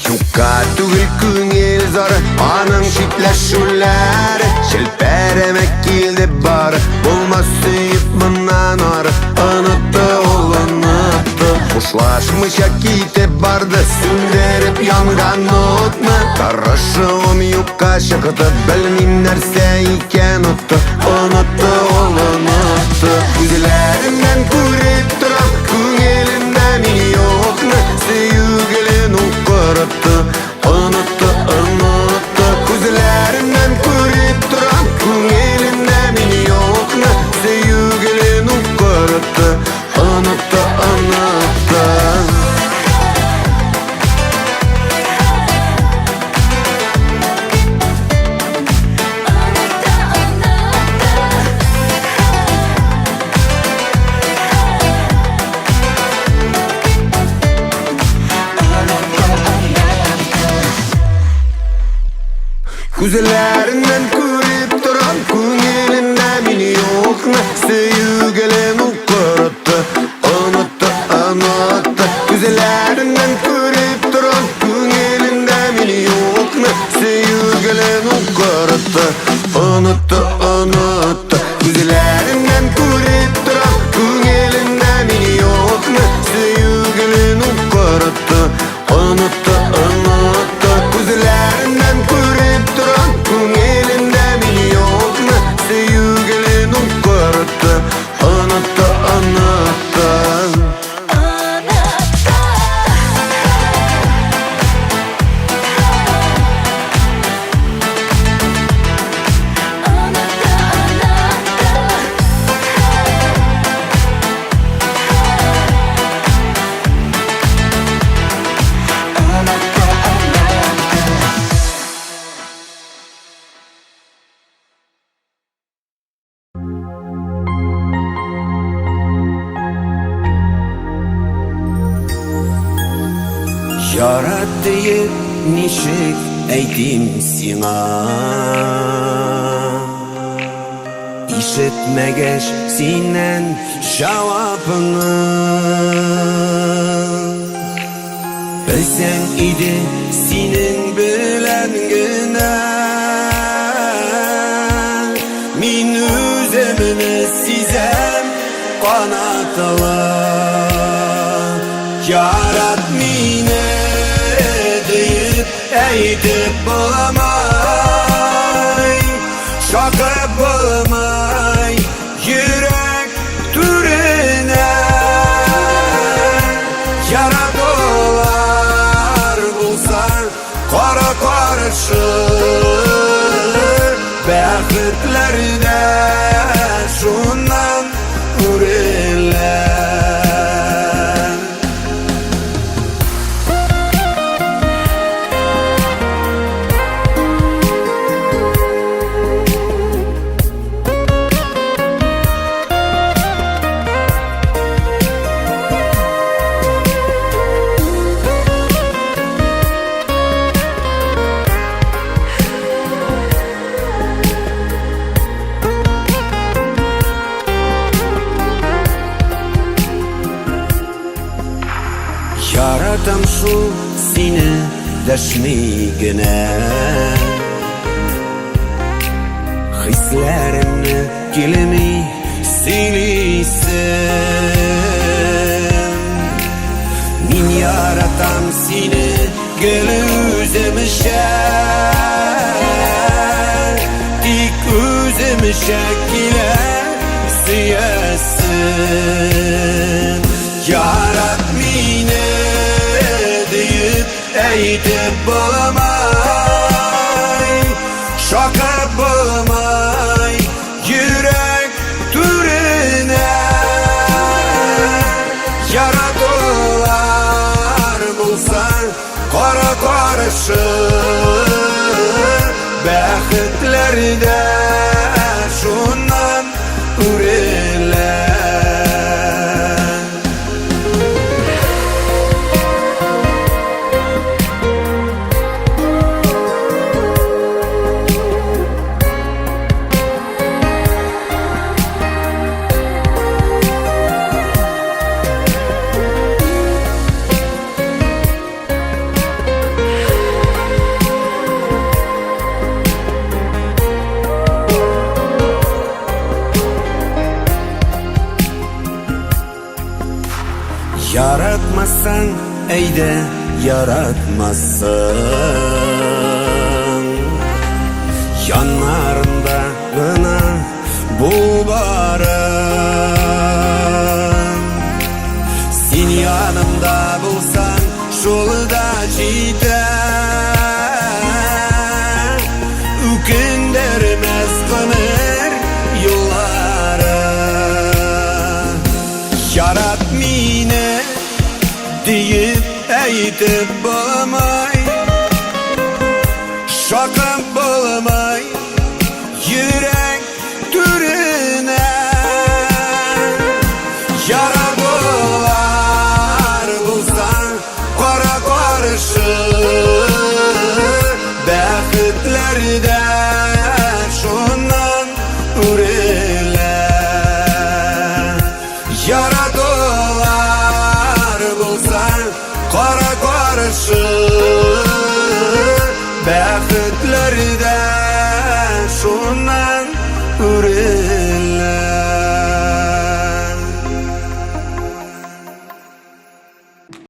Yukka tügül küngel zarı Anın şitleşürleri Şelperemek geldi barı Bulmaz suyup bundan arı Unuttu ol unuttu Uşlaşmış akite bardı Sünderip yangan otma Karışığım yukka şakıtı Bilmem nerse iken uttu Unuttu ol unuttu Gözlerinden görüp duran Kungelinden mini yok mu Sevgilin ukuruttu Unuttu unuttu Gözlerinden görüp duran Kungelinden mini yok mu Sevgilin ukuruttu Unuttu unuttu Gözlerinden görüp duran Kungelinden mini yok mu Sevgilin ukuruttu Unuttu unuttu Gözlerinden görüp duran Kungelinden mini yok mu Sevgilin ukuruttu Unuttu unuttu Gözlerinden görüp duran Kungelinden mini yok mu Sevgilin ukuruttu Unuttu unuttu Gözlerinden görüp duran Kungelinden mini yok mu Sevgilin ukuruttu Unuttu unuttu Yarattığı nişik eydim sina İş etmegeç sinen cevabını bilsen idi senin bilen gene min özümünü sizem kanatla yarat mine deyip eydip bulamay şakıp bulamay yürek türüne yaradolar bulsan kara karışır bəxtlərdə şundan ürəklər Yaratam şu seni deşmigine hislerimni kelimi siliysin min yaratam seni gel özümüşe dik özümüşe kile siyesin yarat mine deyip eydip bulamay şakıp bulamay yürek türüne yaradolar bulsan kara karışır bəxtlərdə şundan ürəklər yaratmazsan eyde yaratmazsan yanlarında gına bul barın sen yanımda bulsan şolda gider ükendermez kınır yolları yarat mine deyip eydip bulamay şakıp bulamay yürek türüne yaradolar bulsan kara karışır bəxtlərdə şundan ürəklər yaradolar bulsan kara karışır bəxtlərdə şundan ürəklər